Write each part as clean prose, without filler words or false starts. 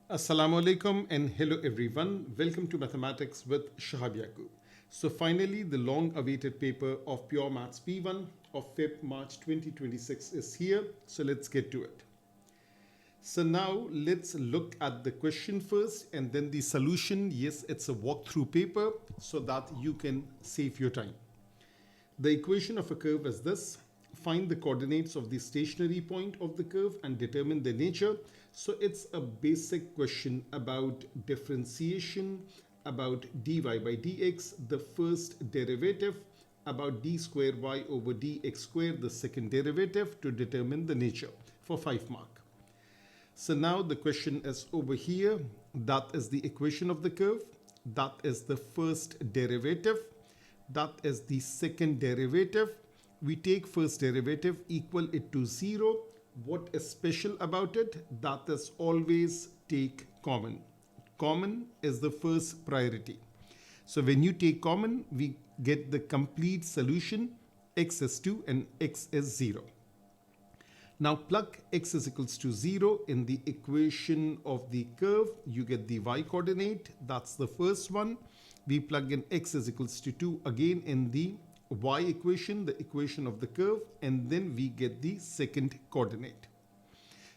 Assalamu alaikum and hello everyone. Welcome to Mathematics with Shahab Yaqub. So finally the long awaited paper of Pure Maths P1 of FEB March 2026 is here. So let's get to it. So now let's look at the question first and then the solution. Yes, it's a walkthrough paper so that you can save your time. The equation of a curve is this. Find the coordinates of the stationary point of the curve and determine the nature. So it's a basic question about differentiation, about dy by dx, the first derivative, about d square y over dx square, the second derivative, to determine the nature for 5 mark. So now the question is over here. That is the equation of the curve. That is the first derivative. That is the second derivative. We take first derivative, equal it to 0. What is special about it? That is always take common. Common is the first priority. So when you take common, we get the complete solution. X is 2 and x is 0. Now plug x is equals to 0 in the equation of the curve. You get the y coordinate. That's the first one. We plug in x is equals to 2 again in the y equation, the equation of the curve, and then we get the second coordinate.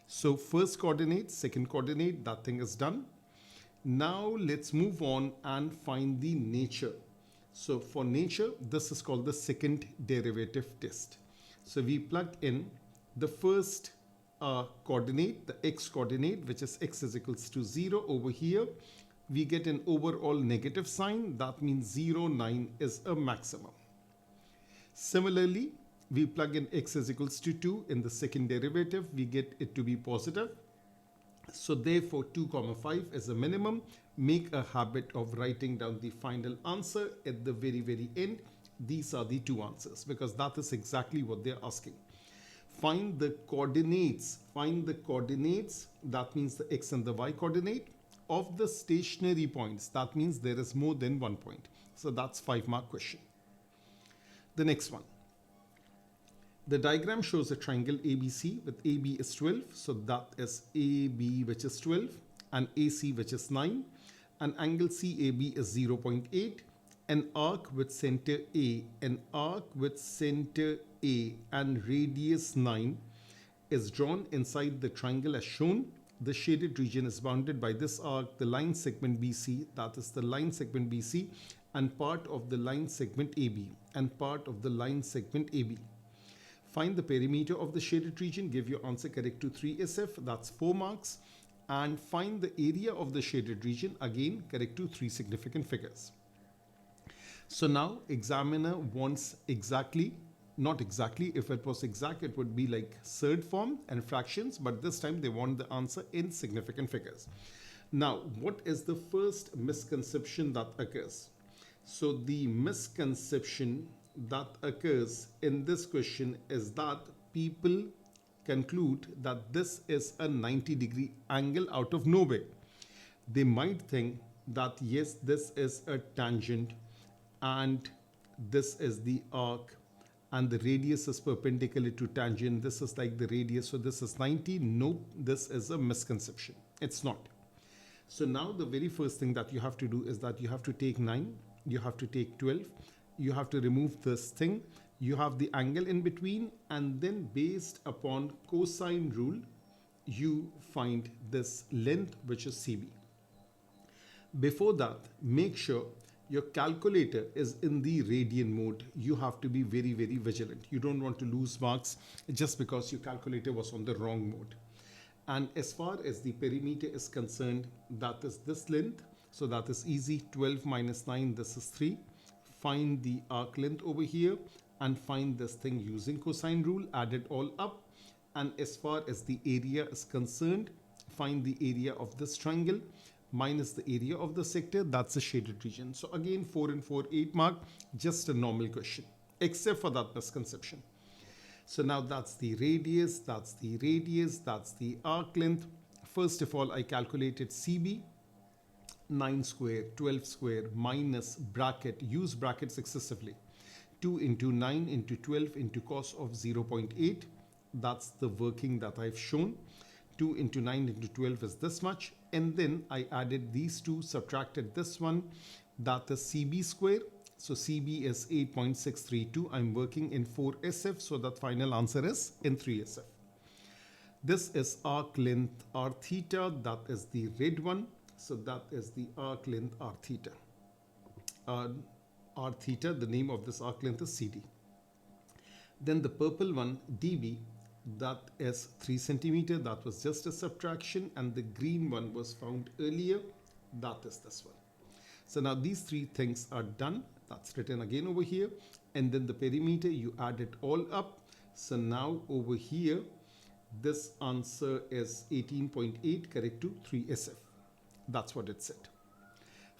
So first coordinate, second coordinate, that thing is done. Now let's move on and find the nature. So for nature, this is called the second derivative test. So we plug in the first coordinate, the x coordinate, which is x is equals to 0 over here. We get an overall negative sign. That means 0, 9 is a maximum. Similarly, we plug in x is equals to 2 in the second derivative. We get it to be positive. So therefore 2, 5 is a minimum. Make a habit of writing down the final answer at the very end. These are the two answers because that is exactly what they're asking. Find the coordinates. Find the coordinates. That means the x and the y coordinate of the stationary points. That means there is more than 1 point. So that's 5 mark question. The next one. The diagram shows a triangle ABC with AB is 12. So that is AB, which is 12, and AC, which is 9. And angle CAB is 0.8. An arc with center A, and radius 9 is drawn inside the triangle as shown. The shaded region is bounded by this arc, the line segment BC, that is the line segment BC, and part of the line segment AB, and part of the line segment AB. Find the perimeter of the shaded region, give your answer correct to 3 SF, that's 4 marks, and find the area of the shaded region, again correct to 3 significant figures. So now examiner wants exactly, not exactly, if it was exact it would be like third form and fractions, but this time they want the answer in significant figures. Now what is the first misconception that occurs? So the misconception that occurs in this question is that people conclude that this is a 90-degree angle out of nowhere. They might think that yes, this is a tangent and this is the arc and the radius is perpendicular to tangent. This is like the radius, so this is 90. Nope, this is a misconception. It's not. So now the very first thing that you have to do is that you have to take 9, you have to take 12, you have to remove this thing, you have the angle in between, and then based upon cosine rule, you find this length, which is CB. Before that, make sure your calculator is in the radian mode. You have to be very vigilant. You don't want to lose marks just because your calculator was on the wrong mode. And as far as the perimeter is concerned, that is this length. So that is easy. 12 minus 9, this is 3. Find the arc length over here and find this thing using cosine rule. Add it all up. And as far as the area is concerned, find the area of this triangle minus the area of the sector, that's the shaded region. So again, 4 and 4, 8 mark, just a normal question, except for that misconception. So now that's the radius, that's the arc length. First of all, I calculated CB, 9 square, 12 square, minus bracket, use brackets excessively, 2 into 9 into 12 into cos of 0.8. That's the working that I've shown. 2 into 9 into 12 is this much. And then I added these two, subtracted this one, that is CB square. So CB is 8.632. I'm working in 4SF, so that final answer is in 3SF. This is arc length r theta, that is the red one. So that is the arc length r theta. R theta, the name of this arc length is CD. Then the purple one, DB, that is 3 centimeter, that was just a subtraction, and the green one was found earlier, that is this one. So now these three things are done. That's written again over here. And then the perimeter, you add it all up. So now over here, this answer is 18.8, correct to 3SF. That's what it said.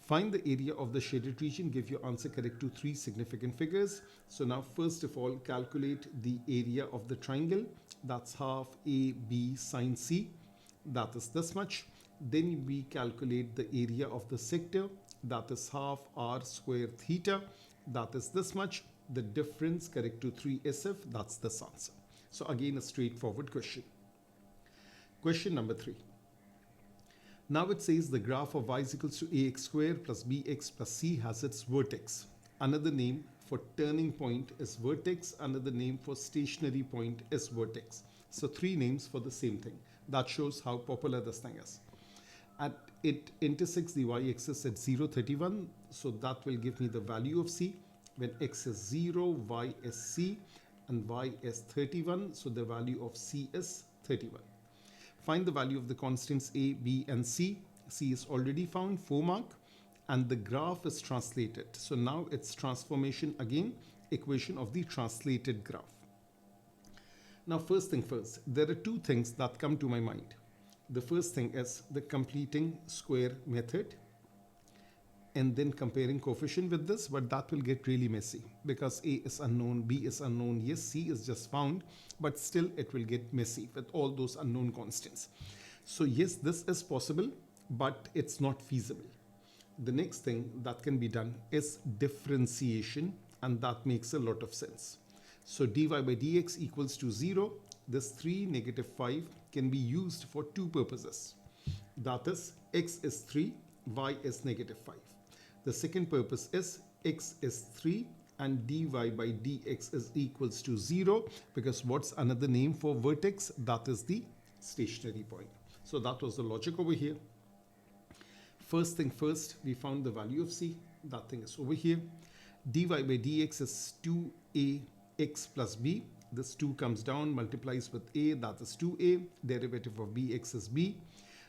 Find the area of the shaded region, give your answer correct to 3 significant figures. So now first of all, calculate the area of the triangle. That's half AB sine C. That is this much. Then we calculate the area of the sector. That is half r square theta. That is this much. The difference correct to 3SF. That's this answer. So again, a straightforward question. Question number 3. Now it says the graph of y is equals to ax square plus bx plus c has its vertex. Another name for turning point is vertex. Another name for stationary point is vertex. So 3 names for the same thing. That shows how popular this thing is. It intersects the y-axis at 0, 31. So that will give me the value of c. When x is 0, y is c, and y is 31. So the value of c is 31. Find the value of the constants a, b, and c. C is already found, 4 mark. And the graph is translated. So now it's transformation again, equation of the translated graph. Now first thing first, there are 2 things that come to my mind. The first thing is the completing square method and then comparing coefficient with this, but that will get really messy because a is unknown, b is unknown, yes, c is just found, but still it will get messy with all those unknown constants. So yes, this is possible, but it's not feasible. The next thing that can be done is differentiation, and that makes a lot of sense. So dy by dx equals to 0. This 3, negative 5 can be used for 2 purposes. That is, x is 3, y is negative 5. The second purpose is x is 3 and dy by dx is equals to 0, because what's another name for vertex? That is the stationary point. So that was the logic over here. First thing first, we found the value of c. That thing is over here. Dy by dx is 2ax plus b. This 2 comes down, multiplies with a, that is 2a. Derivative of bx is b.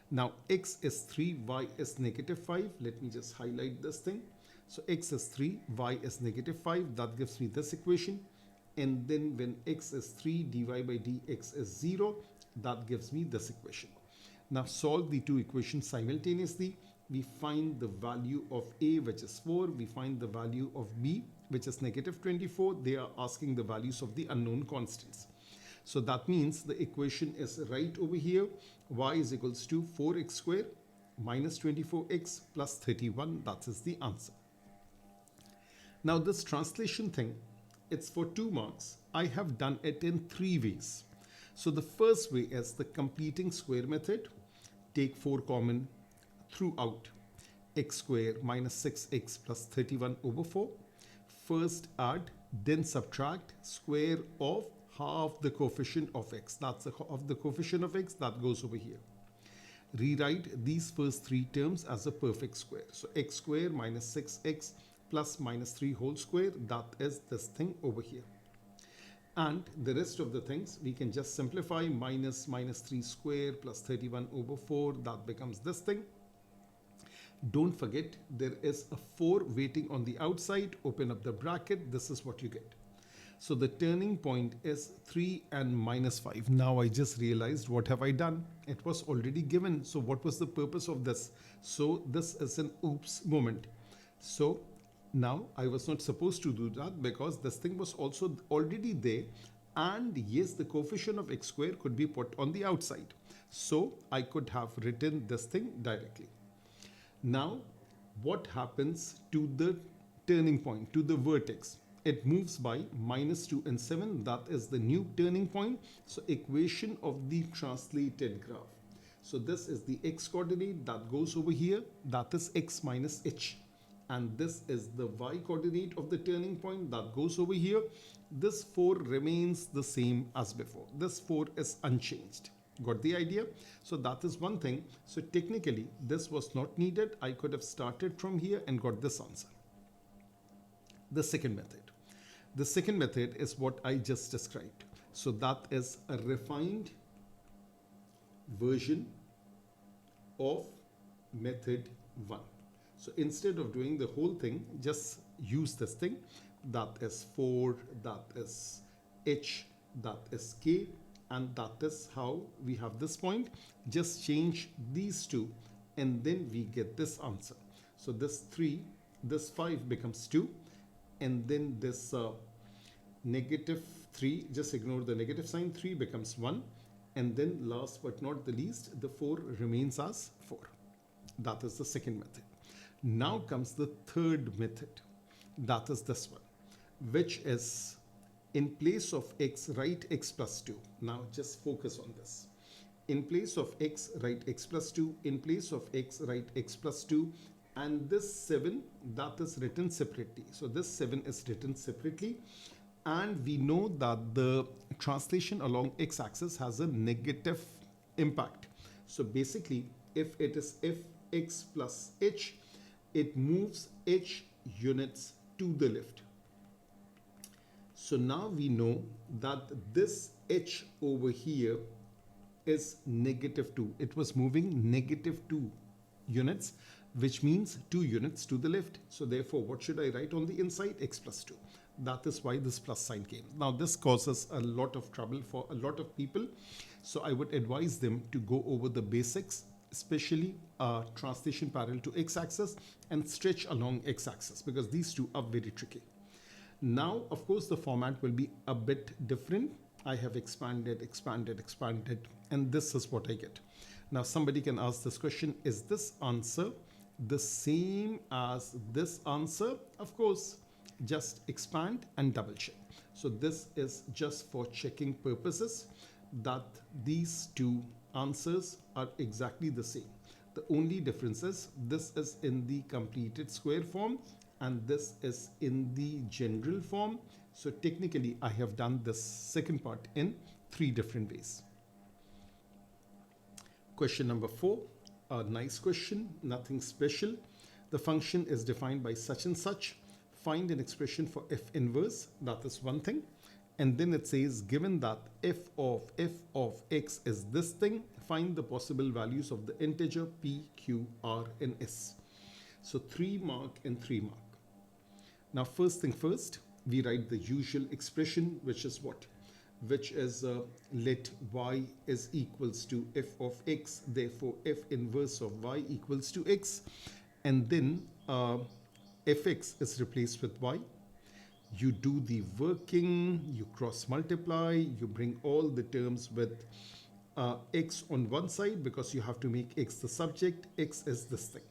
Now x is 3, y is negative 5. Let me just highlight this thing. So x is 3, y is negative 5. That gives me this equation. And then when x is 3, dy by dx is 0. That gives me this equation. Now solve the 2 equations simultaneously. We find the value of a, which is 4. We find the value of b, which is negative 24. They are asking the values of the unknown constants. So that means the equation is right over here. Y is equals to 4x square minus 24x plus 31. That is the answer. Now this translation thing, it's for 2 marks. I have done it in 3 ways. So the first way is the completing square method. Take 4 common throughout. X square minus 6x plus 31 over 4. First add, then subtract square of half the coefficient of x. That's of the coefficient of x that goes over here. Rewrite these first 3 terms as a perfect square. So x square minus 6x plus minus 3 whole square, that is this thing over here. And the rest of the things we can just simplify. Minus 3 square plus 31 over 4, that becomes this thing. Don't forget, there is a 4 waiting on the outside. Open up the bracket. This is what you get. So the turning point is 3 and minus 5. Now I just realized, what have I done? It was already given. So what was the purpose of this? So this is an oops moment. So now I was not supposed to do that, because this thing was also already there. And yes, the coefficient of x square could be put on the outside. So I could have written this thing directly. Now, what happens to the turning point, to the vertex? It moves by minus 2 and 7. That is the new turning point. So equation of the translated graph. So this is the x coordinate that goes over here, that is x minus h. And this is the y coordinate of the turning point that goes over here. This 4 remains the same as before. This 4 is unchanged. Got the idea? So that is one thing. So technically this was not needed. I could have started from here and got this answer. The second method. The second method is what I just described. So that is a refined version of method 1. So instead of doing the whole thing, just use this thing. That is 4, that is h, that is k, and that is how we have this point. Just change these two and then we get this answer. So this 3, this 5 becomes 2, and then this negative 3, just ignore the negative sign, 3 becomes 1, and then last but not the least, the 4 remains as 4. That is the second method. Now comes the third method. That is this one, which is in place of x, write x plus 2. Now just focus on this. In place of x, write x plus 2. In place of x, write x plus 2. And this 7, that is written separately. So this 7 is written separately. And we know that the translation along x-axis has a negative impact. So basically, if it is fx plus h, it moves h units to the left. So now we know that this h over here is negative 2. It was moving negative 2 units, which means 2 units to the left. So therefore, what should I write on the inside? X plus 2. That is why this plus sign came. Now this causes a lot of trouble for a lot of people. So I would advise them to go over the basics, especially translation parallel to x-axis and stretch along x-axis, because these two are very tricky. Now, of course, the format will be a bit different. I have expanded, and this is what I get. Now somebody can ask this question, is this answer the same as this answer? Of course, just expand and double check. So this is just for checking purposes that these two answers are exactly the same. The only difference is this is in the completed square form and this is in the general form. So technically I have done this second part in 3 different ways. Question number 4, a nice question, nothing special. The function is defined by such and such. Find an expression for f inverse, that is one thing. And then it says, given that f of x is this thing, find the possible values of the integer p, q, r, and s. So 3 mark and 3 mark. Now first thing first, we write the usual expression, which is what? Which is let y is equals to f of x, therefore f inverse of y equals to x. And then fx is replaced with y. You do the working, you cross multiply, you bring all the terms with x on one side because you have to make x the subject. X is this thing.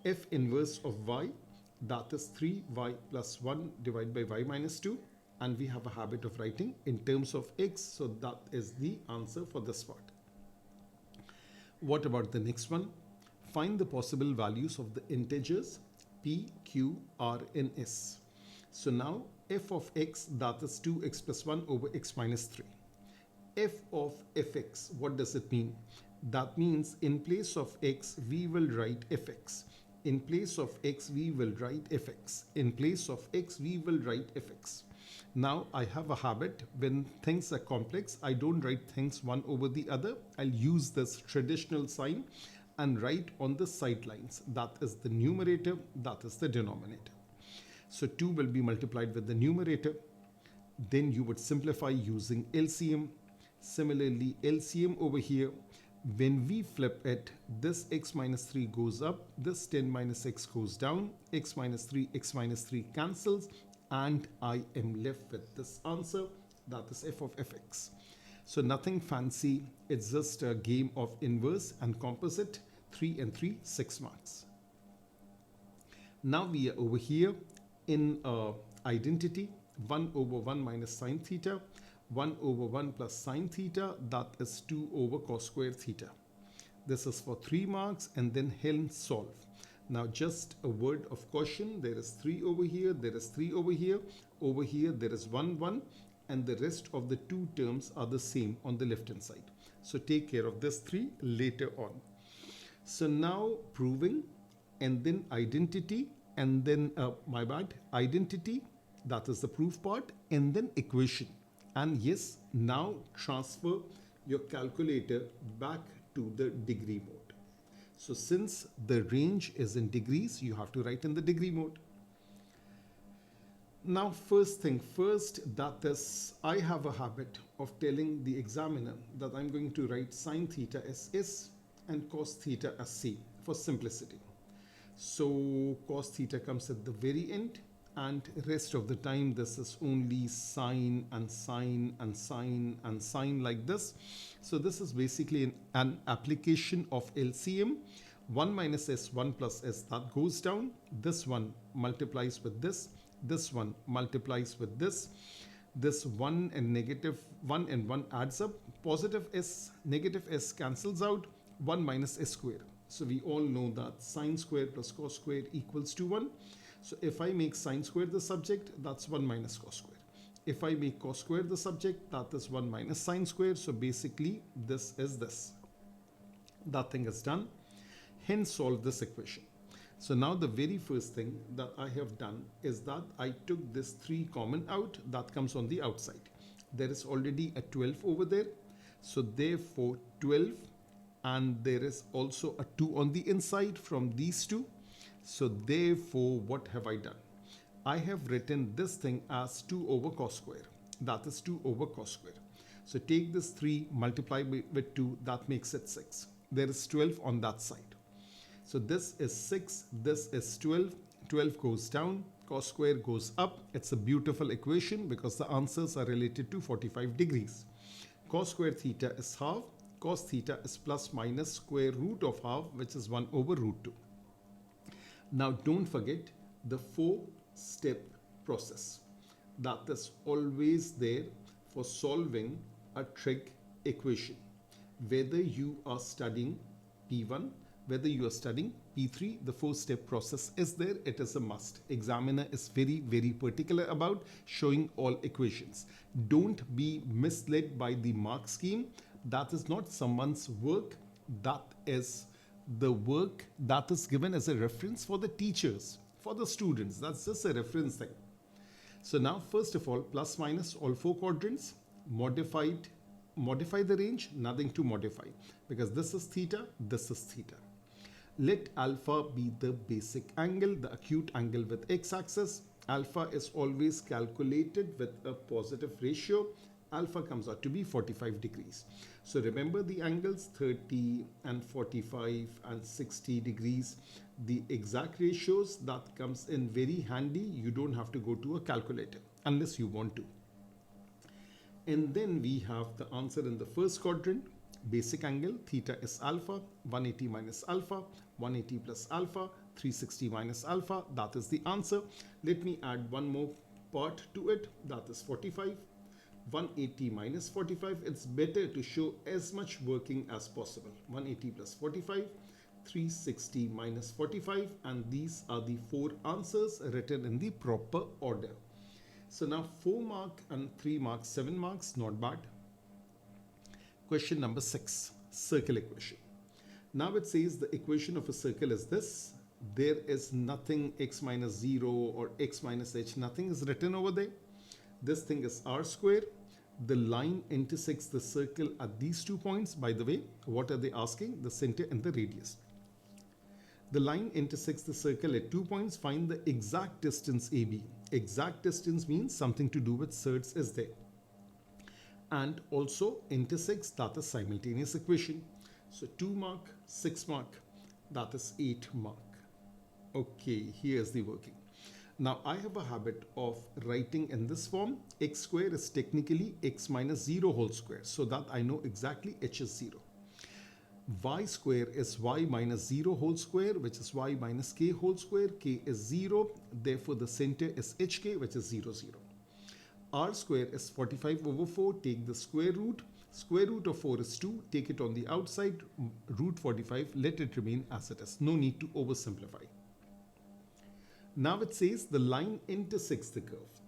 F inverse of y, that is 3y plus 1 divided by y minus 2. And we have a habit of writing in terms of x, so that is the answer for this part. What about the next one? Find the possible values of the integers p, q, r, and s. So now f of x, that is 2x plus 1 over x minus 3. F of fx, what does it mean? That means in place of x, we will write fx. In place of x, we will write fx. In place of x, we will write fx. Now I have a habit, when things are complex, I don't write things one over the other. I'll use this traditional sign and write on the sidelines. That is the numerator, that is the denominator. So 2 will be multiplied with the numerator. Then you would simplify using LCM. Similarly, LCM over here, when we flip it, this x minus 3 goes up, this 10 minus x goes down, x minus 3 cancels, and I am left with this answer, that is f of fx. So nothing fancy, it's just a game of inverse and composite, 3 and 3, 6 marks. Now we are over here in identity, 1 over 1 minus sine theta, 1 over 1 plus sine theta, that is 2 over cos square theta. This is for 3 marks, and then hence solve. Now just a word of caution, there is 3 over here, there is 3 over here, there is 1, 1, and the rest of the 2 terms are the same on the left hand side. So take care of this 3 later on. So now proving, and then identity, and then identity, that is the proof part, and then equation. And yes, now transfer your calculator back to the degree mode. So since the range is in degrees, you have to write in the degree mode. Now first thing first, that is, I have a habit of telling the examiner that I'm going to write sine theta as S and cos theta as C for simplicity. So cos theta comes at the very end, and rest of the time this is only sine and sine and sine and sine like this. So this is basically an application of LCM. 1 minus S, 1 plus S, that goes down. This one multiplies with this. This one multiplies with this. This 1 and negative 1 and 1 adds up. Positive S, negative S cancels out. 1 minus S square. So we all know that sine square plus cos square equals to 1. So if I make sine square the subject, that's 1 minus cos square. If I make cos square the subject, that is 1 minus sine square. So basically this is this. That thing is done. Hence solve this equation. So now the very first thing that I have done is that I took this 3 common out, that comes on the outside. There is already a 12 over there. So therefore 12, and there is also a 2 on the inside from these 2. So therefore what have I done? I have written this thing as 2 over cos square. That is 2 over cos square. So take this 3, multiply with 2, that makes it 6. There is 12 on that side. So this is 6, this is 12. 12 goes down, cos square goes up. It's a beautiful equation because the answers are related to 45 degrees. Cos square theta is half. Cos theta is plus minus square root of half, which is 1 over root 2. Now don't forget the 4-step process that is always there for solving a trig equation. Whether you are studying P1, whether you are studying P3, the 4-step process is there. It is a must. Examiner is very, very particular about showing all equations. Don't be misled by the mark scheme. That is not someone's work. That is the work that is given as a reference for the teachers, for the students. That's just a reference thing. So now first of all, plus minus all 4 quadrants, modify the range, nothing to modify because this is theta, this is theta. Let alpha be the basic angle, the acute angle with x-axis. Alpha is always calculated with a positive ratio. Alpha comes out to be 45 degrees. So remember the angles 30 and 45 and 60 degrees. The exact ratios, that comes in very handy. You don't have to go to a calculator unless you want to. And then we have the answer in the first quadrant. Basic angle theta is alpha, 180 minus alpha, 180 plus alpha, 360 minus alpha. That is the answer. Let me add one more part to it. That is 45. 180 minus 45. It's better to show as much working as possible. 180 plus 45, 360 minus 45, and these are the 4 answers written in the proper order. So now 4 mark and 3 marks, 7 marks, not bad. Question number 6, circle equation. Now it says the equation of a circle is this. There is nothing x minus 0 or x minus h, nothing is written over there. This thing is r square. The line intersects the circle at these 2 points. By the way, what are they asking? The center and the radius. The line intersects the circle at 2 points. Find the exact distance AB. Exact distance means something to do with surds is there. And also intersects, that is simultaneous equation. So 2 mark, 6 mark, that is 8 mark. Okay, here's the working. Now I have a habit of writing in this form. X square is technically x minus 0 whole square, so that I know exactly h is 0. Y square is y minus 0 whole square, which is y minus k whole square. K is 0, therefore the center is hk, which is 0, 0. R square is 45 over 4, take the square root. Square root of 4 is 2. Take it on the outside. Root 45. Let it remain as it is. No need to oversimplify. Now it says the line intersects the curve.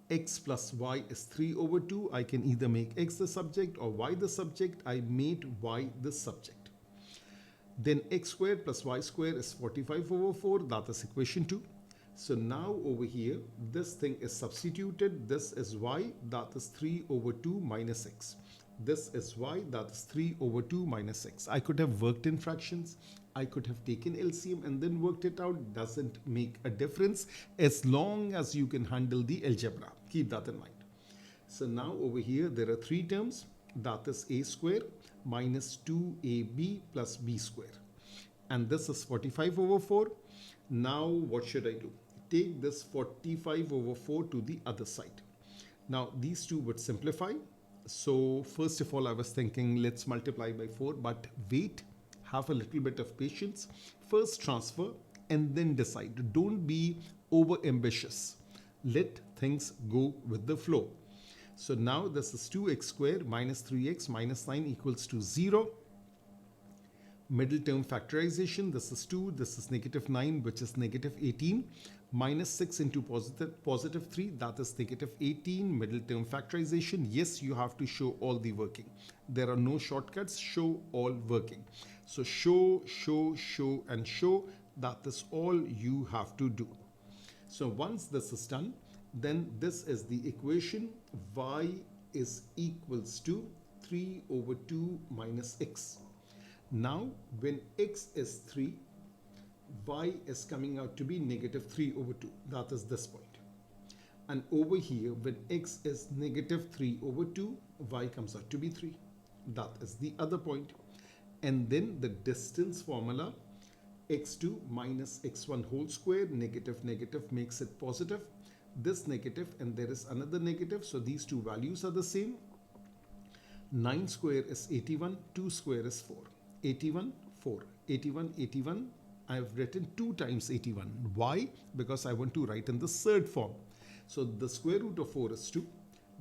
X plus y is 3 over 2. I can either make x the subject or y the subject. I made y the subject. Then x squared plus y squared is 45 over 4. That is equation 2. So now over here, this thing is substituted. This is y, that is 3 over 2 minus x. This is y, that is 3 over 2 minus x. I could have worked in fractions. I could have taken LCM and then worked it out. Doesn't make a difference as long as you can handle the algebra. Keep that in mind. So now over here, there are 3 terms. That is a square minus 2ab plus b square. And this is 45 over 4. Now what should I do? Take this 45 over 4 to the other side. Now these two would simplify. So first of all, I was thinking let's multiply by 4, but wait, have a little bit of patience. First transfer and then decide. Don't be over ambitious. Let things go with the flow. So now this is 2x squared minus 3x minus 9 equals to 0. Middle term factorization, this is 2, this is negative 9, which is negative 18, minus 6 into positive 3, that is negative 18, middle term factorization. Yes, you have to show all the working. There are no shortcuts, show all working. So show, and show, that is all you have to do. So once this is done, then this is the equation, y is equals to 3 over 2 minus x. Now, when x is 3, y is coming out to be negative 3 over 2. That is this point. And over here, when x is negative 3 over 2, y comes out to be 3. That is the other point. And then the distance formula, x2 minus x1 whole square, negative makes it positive. This negative and there is another negative. So these two values are the same. 9 square is 81, 2 square is 4. 81, 4, 81, 81. I have written 2 times 81. Why? Because I want to write in the third form. So the square root of 4 is 2.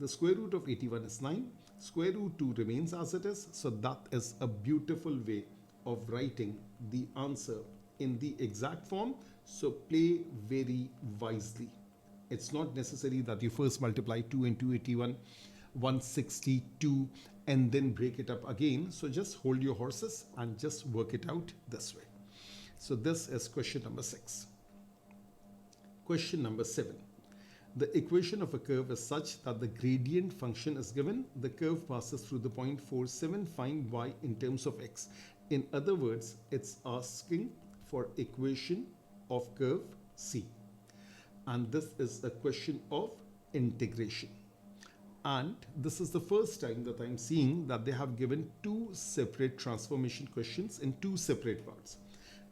The square root of 81 is 9. Square root 2 remains as it is. So that is a beautiful way of writing the answer in the exact form. So play very wisely. It's not necessary that you first multiply 2 into 81, 162, and then break it up again. So just hold your horses and just work it out this way. So this is question number 6. Question number 7. The equation of a curve is such that the gradient function is given. The curve passes through the point 47. Find y in terms of x. In other words, it's asking for equation of curve C. And this is a question of integration. And this is the first time that I'm seeing that they have given 2 separate transformation questions in 2 separate parts.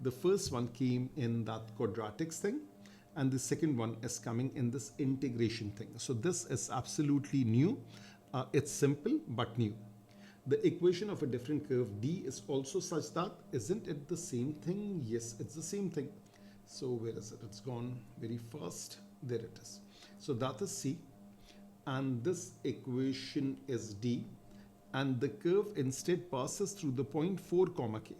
The first one came in that quadratics thing, and the second one is coming in this integration thing. So this is absolutely new. It's simple but new. The equation of a different curve D is also such that, isn't it the same thing? Yes, it's the same thing. So where is it? It's gone very fast. There it is. So that is C. And this equation is D. And the curve instead passes through the point 4 comma K.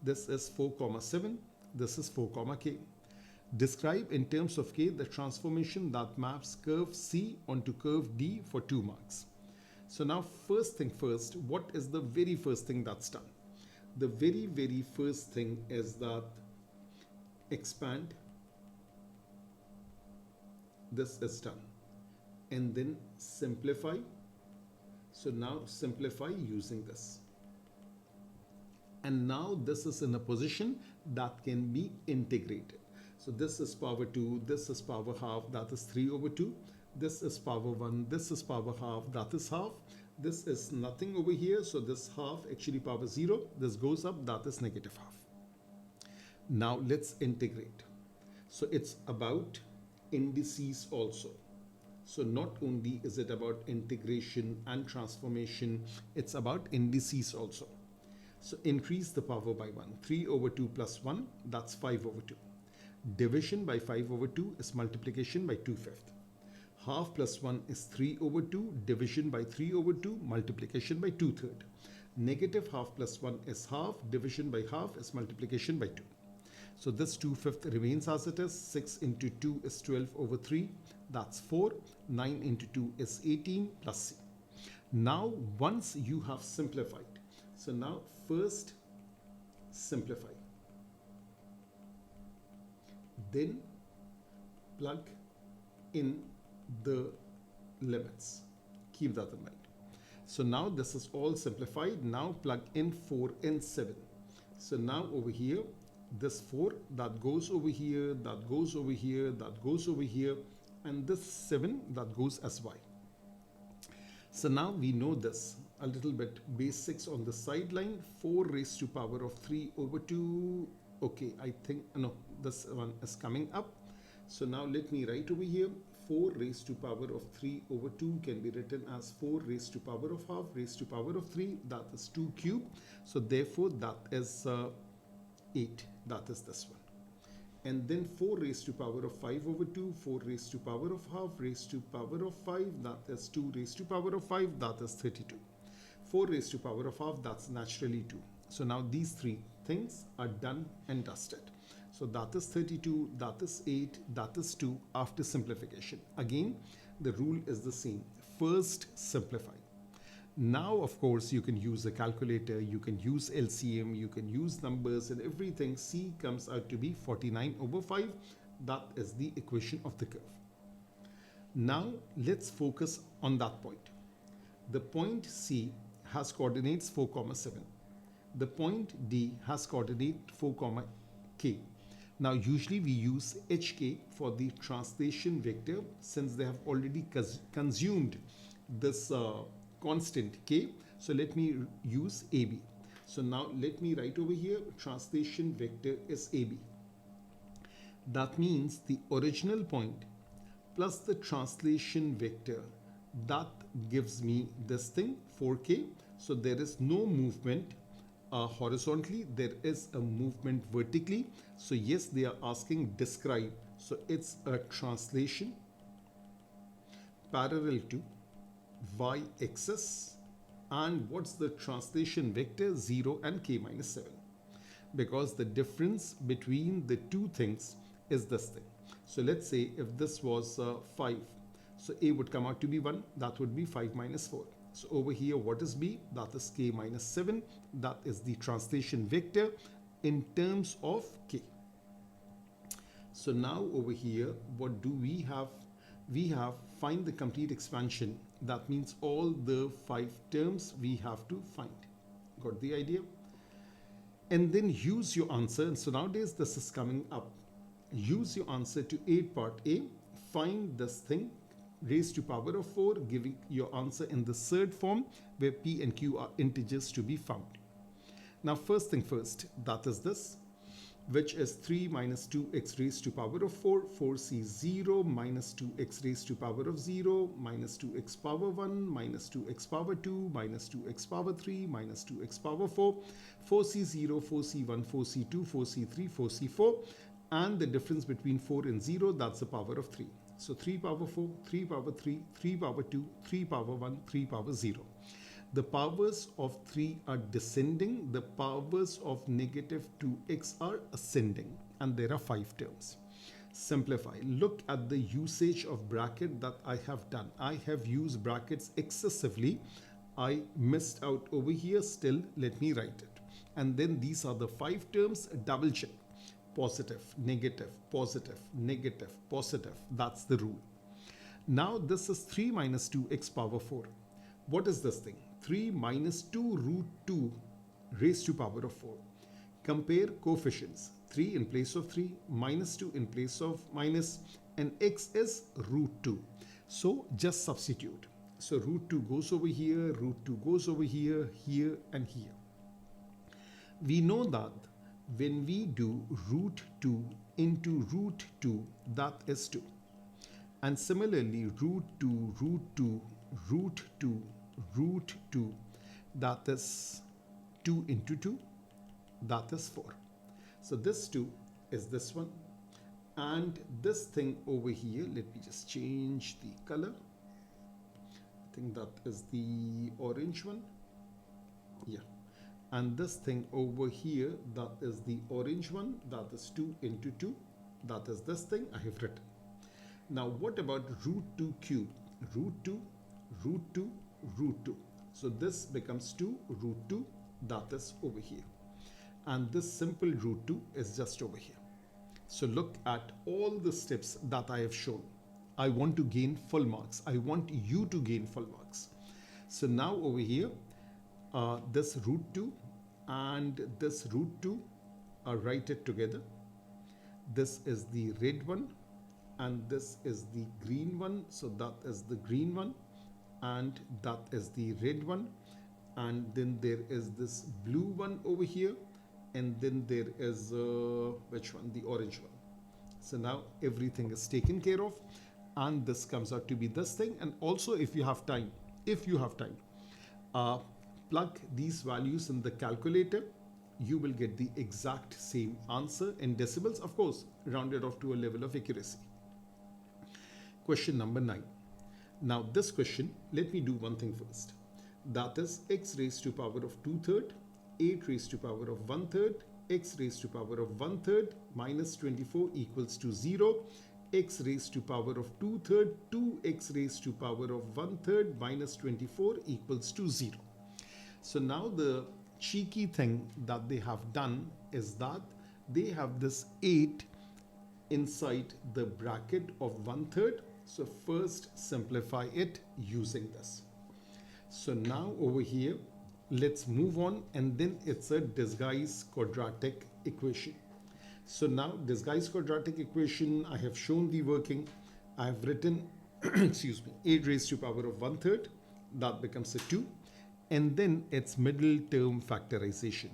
This is 4 comma 7. This is 4 comma K. Describe in terms of K the transformation that maps curve C onto curve D for 2 marks. So now first thing first, what is the very first thing that's done? The very first thing is that expand. This is done. And then simplify. So now simplify using this. And now this is in a position that can be integrated. So this is power 2, this is power half, that is 3 over 2. This is power 1, this is power half, that is half. This is nothing over here, so this half actually power 0. This goes up, that is negative half. Now let's integrate. So it's about indices also. So not only is it about integration and transformation, it's about indices also. So increase the power by 1. 3 over 2 plus 1, that's 5 over 2. Division by 5 over 2 is multiplication by 2/5. half plus 1 is 3 over 2, division by 3 over 2, multiplication by 2/3. Negative half plus 1 is half, division by half is multiplication by 2. So this 2/5 remains as it is. 6 into 2 is 12 over 3, that's 4. 9 into 2 is 18 plus c. Now once you have simplified, so now first simplify, then plug in the limits. Keep that in mind. So now this is all simplified. Now plug in 4 and 7. So now over here, this 4 that goes over here, that goes over here, that goes over here, and this 7 that goes as y. So now we know this a little bit basics on the sideline. 4 raised to power of 3 over 2. Okay, I think no, this one is coming up. So now let me write over here. 4 raised to power of 3 over 2 can be written as 4 raised to power of half raised to power of 3, that is 2 cube. So therefore that is 8, that is this one. And then 4 raised to power of 5 over 2, 4 raised to power of half raised to power of 5, that is 2 raised to power of 5, that is 32. 4 raised to power of half, that's naturally 2. So now these three things are done and dusted. So that is 32, that is 8, that is 2 after simplification. Again, the rule is the same. First simplify. Now, of course, you can use a calculator, you can use LCM, you can use numbers and everything. C comes out to be 49 over 5. That is the equation of the curve. Now, let's focus on that point. The point C has coordinates 4, 7. The point D has coordinate 4, k. Now, usually we use HK for the translation vector since they have already consumed this constant k. So let me use AB. So now let me write over here, translation vector is AB. That means the original point plus the translation vector, that gives me this thing 4k. So there is no movement horizontally, there is a movement vertically. So yes, they are asking describe. So it's a translation parallel to y-axis, and what's the translation vector? 0 and k minus 7, because the difference between the two things is this thing. So let's say if this was 5, so a would come out to be 1, that would be 5 minus 4. So over here, what is b? That is k minus 7. That is the translation vector in terms of k. So now over here, what do we have? We have find the complete expansion. That means all the 5 terms we have to find. Got the idea? And then use your answer. And so nowadays this is coming up. Use your answer to 8 part A. Find this thing raised to power of 4, giving your answer in the third form where P and Q are integers to be found. Now first thing first, that is this, which is 3 minus 2x raised to power of 4, 4c 0 minus 2x raised to power of 0 minus 2x power 1 minus 2x power 2 minus 2x power 3 minus 2x power 4, 4c 0, 4c 1, 4c 2, 4c 3, 4c 4, and the difference between 4 and 0, that's the power of 3. So 3 power 4, 3 power 3, 3 power 2, 3 power 1, 3 power 0. The powers of 3 are descending, the powers of negative 2x are ascending, and there are 5 terms. Simplify. Look at the usage of bracket that I have done. I have used brackets excessively. I missed out over here. Still, let me write it. And then these are the 5 terms. Double check. Positive, negative, positive, negative, positive. That's the rule. Now this is 3 minus 2x power 4. What is this thing? 3 minus 2 root 2 raised to power of 4. Compare coefficients. 3 in place of 3, minus 2 in place of minus, and x is root 2. So just substitute. So root 2 goes over here, root 2 goes over here, here and here. We know that when we do root 2 into root 2, that is 2. And similarly, root 2, root 2, root 2, root 2, that is 2 into 2, that is 4. So this 2 is this one, And this thing over here, let me just change the color. I think that is the orange one. Yeah. And this thing over here, that is the orange one, that is 2 into 2. That is this thing I have written. Now what about root 2 cube? Root 2, root 2, root 2. So this becomes 2 root 2, that is over here. And this simple root 2 is just over here. So look at all the steps that I have shown. I want to gain full marks. I want you to gain full marks. So now over here, this root 2 and this root 2 are write it together. This is the red one and this is the green one. So that is the green one and that is the red one. And then there is this blue one over here. And then there is, which one? The orange one. So now everything is taken care of. And this comes out to be this thing. And also if you have time, plug these values in the calculator, you will get the exact same answer in decimals, of course, rounded off to a level of accuracy. Question number 9. Now this question, let me do one thing first. That is x raised to power of 2/3, 8 raised to power of 1/3, x raised to power of 1/3 minus 24 equals to 0. X raised to power of 2/3, 2x raised to power of 1/3 minus 24 equals to 0. So now the cheeky thing that they have done is that they have this 8 inside the bracket of 1/3. So first simplify it using this. So now over here, let's move on, and then it's a disguised quadratic equation. So now disguised quadratic equation, I have shown the working. I have written, excuse me, 8 raised to power of 1/3, that becomes a 2. And then it's middle term factorization.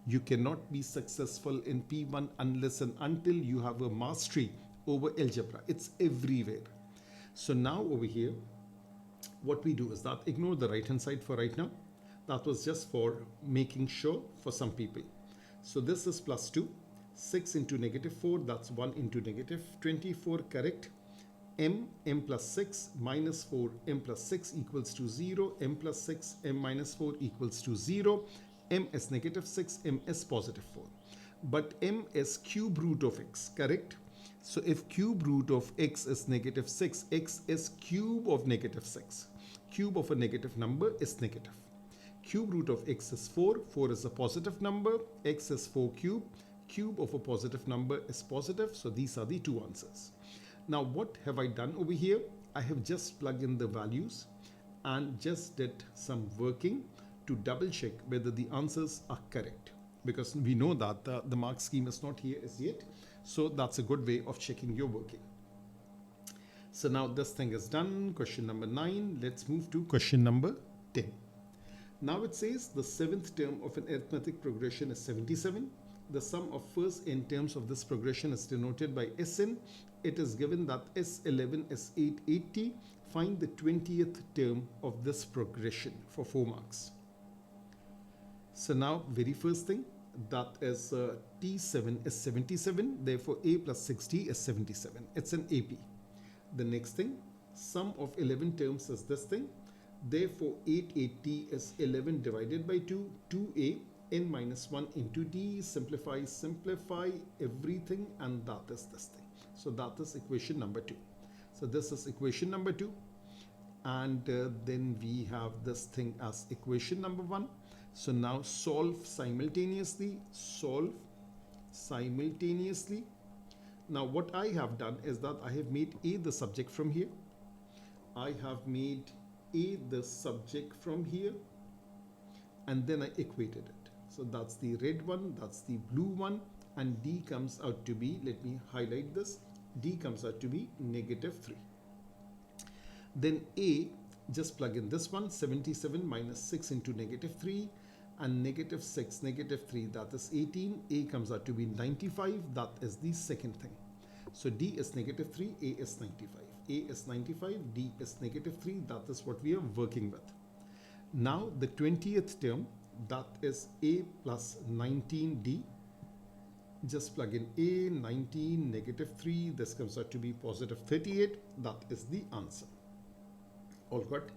You cannot be successful in P1 unless and until you have a mastery over algebra. It's everywhere. So now over here, what we do is that ignore the right hand side for right now. That was just for making sure for some people. So this is plus 2, 6 into negative 4, that's 1 into negative 24, correct. M plus 6 minus 4, m plus 6 equals to 0, m plus 6, m minus 4 equals to 0, m is negative 6, m is positive 4. But m is cube root of x, correct? So if cube root of x is negative 6, x is cube of negative 6. Cube of a negative number is negative. Cube root of x is 4, 4 is a positive number, x is 4 cube, cube of a positive number is positive, so these are the two answers. Now what have I done over here? I have just plugged in the values and just did some working to double check whether the answers are correct, because we know that the mark scheme is not here as yet, so that's a good way of checking your working. So now this thing is done. Question number 9. Let's move to question number 10. Now it says the 7th term of an arithmetic progression is 77. The sum of first n terms of this progression is denoted by Sn. It is given that S11 is 880. Find the 20th term of this progression for 4 marks. So now very first thing, that is T7 is 77. Therefore A plus 60 is 77. It's an AP. The next thing, sum of 11 terms is this thing. Therefore 880 is 11 divided by 2, 2A, n minus 1 into d. Simplify everything, and that is this thing. So that is equation number 2. So this is equation number 2, and then we have this thing as equation number 1. So now solve simultaneously. Now what I have done is that I have made A the subject from here. I have made A the subject from here, and then I equated it. So that's the red one, that's the blue one, and D comes out to be, let me highlight this, D comes out to be negative 3. Then A, just plug in this one, 77 minus 6 into negative 3, and negative 6, negative 3, that is 18. A comes out to be 95, that is the second thing. So D is negative 3, A is 95. A is 95, D is negative 3, that is what we are working with. Now the 20th term, that is A plus 19D. Just plug in a, 19, negative 3. This comes out to be positive 38. That is the answer. All good.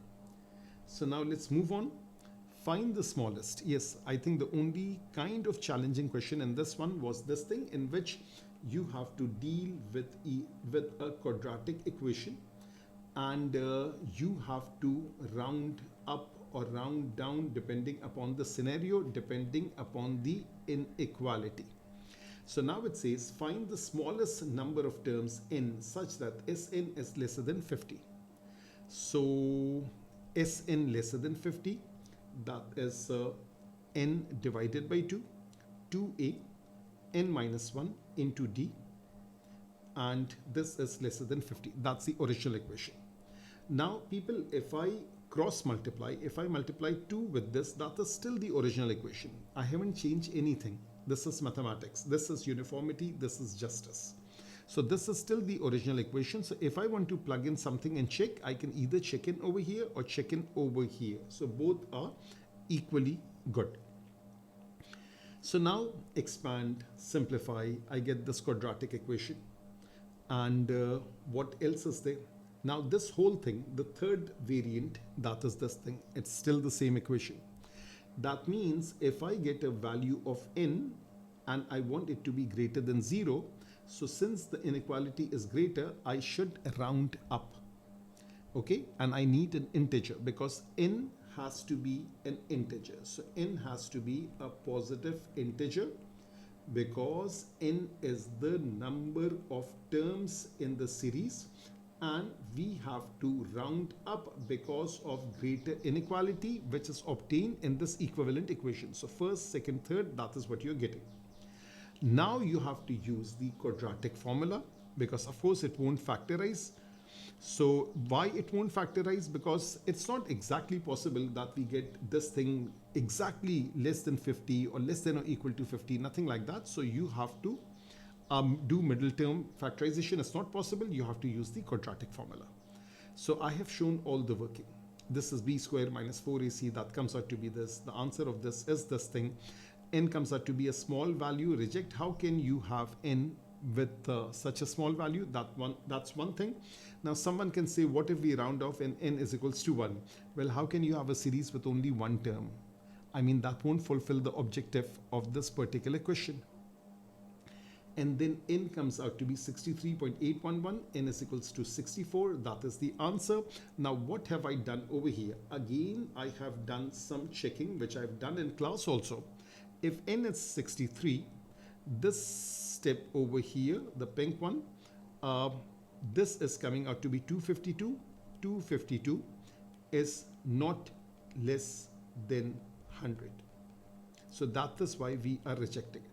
So now let's move on. Find the smallest. Yes, I think the only kind of challenging question in this one was this thing, in which you have to deal with a quadratic equation, and you have to round up or round down depending upon the scenario, depending upon the inequality. So now it says find the smallest number of terms n such that Sn is lesser than 50. So Sn lesser than 50, that is n divided by 2, 2a, n minus 1 into d, and this is lesser than 50. That's the original equation. Now people, if I cross multiply, if I multiply 2 with this, that is still the original equation. I haven't changed anything. This is mathematics, this is uniformity, this is justice. So this is still the original equation. So if I want to plug in something and check, I can either check in over here or check in over here. So both are equally good. So now expand, simplify, I get this quadratic equation. And what else is there? Now this whole thing, the third variant, that is this thing, it's still the same equation. That means if I get a value of n and I want it to be greater than 0, so since the inequality is greater, I should round up. Okay, and I need an integer because n has to be an integer. So n has to be a positive integer because n is the number of terms in the series, and we have to round up because of greater inequality which is obtained in this equivalent equation. So first, second, third, that is what you're getting. Now you have to use the quadratic formula because of course it won't factorize. So why it won't factorize? Because it's not exactly possible that we get this thing exactly less than 50 or less than or equal to 50, nothing like that. So you have to do middle term factorization. It's not possible. You have to use the quadratic formula. So I have shown all the working. This is b squared minus 4ac. That comes out to be this. The answer of this is this thing. N comes out to be a small value. Reject. How can you have n with such a small value? That's one thing. Now someone can say, what if we round off and n is equals to 1? Well, how can you have a series with only one term? I mean, that won't fulfill the objective of this particular question. And then n comes out to be 63.811, n is equals to 64. That is the answer. Now what have I done over here? Again, I have done some checking, which I've done in class also. If n is 63, this step over here, the pink one, this is coming out to be 252. 252 is not less than 100. So that is why we are rejecting it.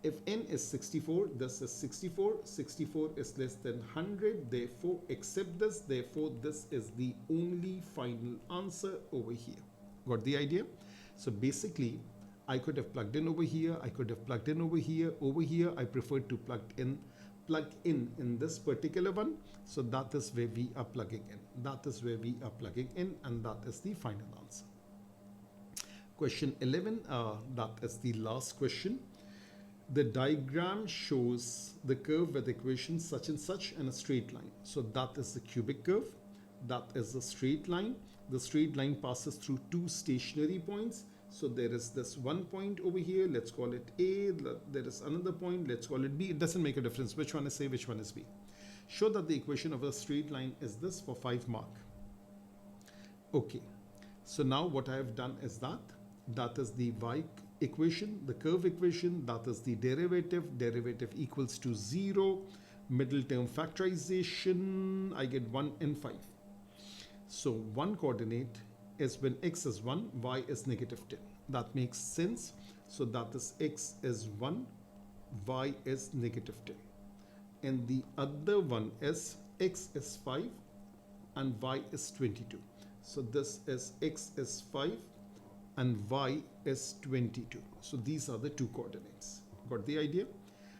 If n is 64, this is 64. 64 is less than 100. Therefore, accept this. Therefore, this is the only final answer over here. Got the idea? So basically, I could have plugged in over here. I could have plugged in over here. Over here, I preferred to plug in this particular one. So that is where we are plugging in. That is where we are plugging in, and that is the final answer. Question 11, that is the last question. The diagram shows the curve with equations such and such and a straight line. So that is the cubic curve. That is a straight line. The straight line passes through two stationary points. So there is this one point over here. Let's call it A. There is another point. Let's call it B. It doesn't make a difference which one is A, which one is B. Show that the equation of a straight line is this for 5 mark. Okay. So now what I have done is that is the y equation, the curve equation, that is the derivative equals to 0, middle term factorization, I get 1 and 5. So one coordinate is when x is 1, y is negative 10. That makes sense. So that is x is 1, y is negative 10. And the other one is x is 5 and y is 22. So this is x is 5 and y is 22. So these are the two coordinates. Got the idea?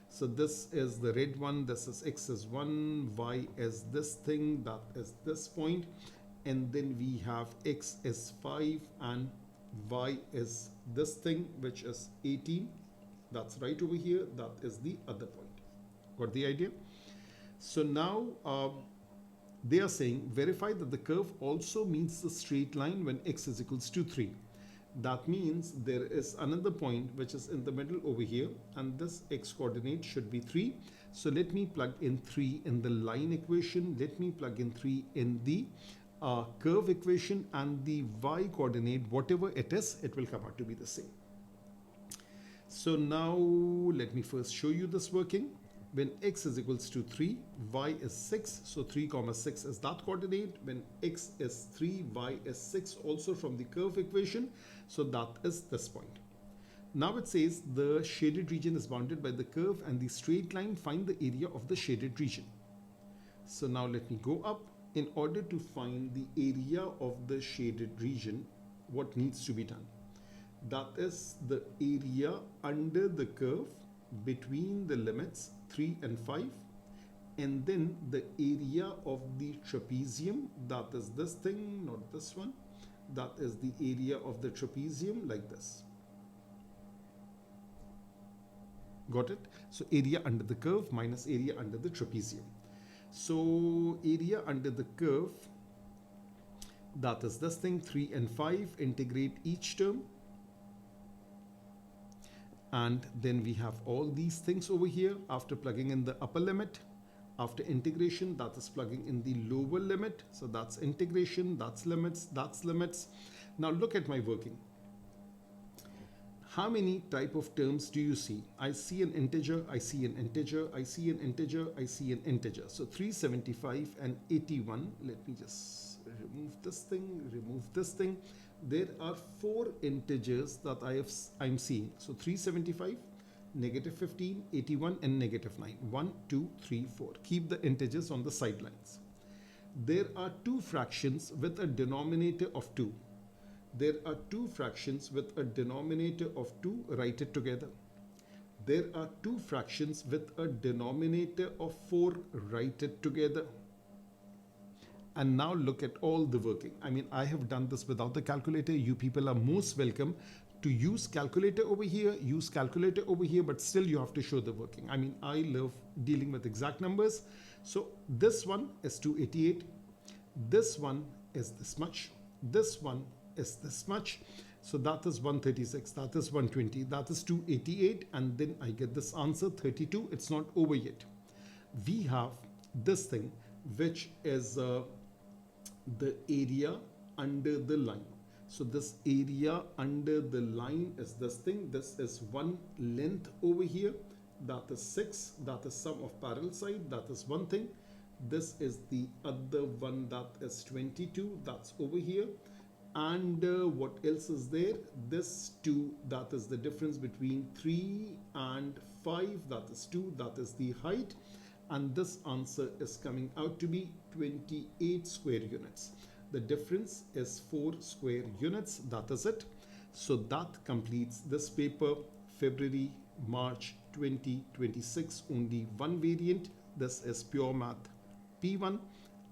So this is the red one. This is x is 1, y is this thing, that is this point. And then we have x is 5 and y is this thing, which is 18. That's right over here. That is the other point. Got the idea? So now they are saying verify that the curve also meets the straight line when x is equals to 3. That means there is another point which is in the middle over here, and this x coordinate should be 3. So let me plug in 3 in the line equation. Let me plug in 3 in the curve equation, and the y coordinate, whatever it is, it will come out to be the same. So now let me first show you this working. When x is equals to 3, y is 6. So 3 comma 6 is that coordinate. When x is 3, y is 6 also from the curve equation. So that is this point. Now it says the shaded region is bounded by the curve and the straight line. Find the area of the shaded region. So now let me go up. In order to find the area of the shaded region, what needs to be done? That is the area under the curve between the limits 3 and 5, and then the area of the trapezium, that is this thing, not this one, that is the area of the trapezium, like this. Got it? So area under the curve minus area under the trapezium. So area under the curve, that is this thing, 3 and 5, integrate each term. And then we have all these things over here after plugging in the upper limit. After integration, that is plugging in the lower limit. So that's integration, that's limits, that's limits. Now look at my working. How many type of terms do you see? I see an integer, I see an integer, I see an integer, I see an integer. So 375 and 81. Let me just remove this thing. There are 4 integers that I'm seeing. So 375, negative 15, 81 and negative 9. 1, 2, 3, 4. Keep the integers on the sidelines. There are 2 fractions with a denominator of 2. There are 2 fractions with a denominator of 2. Write it together. There are 2 fractions with a denominator of 4. Write it together. And now look at all the working. I mean, I have done this without the calculator. You people are most welcome to use calculator over here, but still you have to show the working. I mean, I love dealing with exact numbers. So this one is 288. This one is this much. This one is this much. So that is 136. That is 120. That is 288. And then I get this answer 32. It's not over yet. We have this thing, which is the area under the line. So this area under the line is this thing. This is one length over here. That is 6. That is sum of parallel side. That is one thing. This is the other one. That is 22. That's over here. And what else is there? This 2. That is the difference between 3 and 5. That is 2. That is the height. And this answer is coming out to be 28 square units. The difference is 4 square units. That is it. So that completes this paper, February, March 2026. Only one variant. This is Pure Math P1.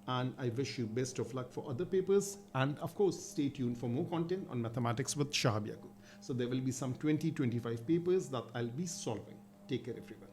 And I wish you best of luck for other papers. And of course, stay tuned for more content on Mathematics with Shahab Yaqub. So there will be some 20-25 papers that I'll be solving. Take care, everyone.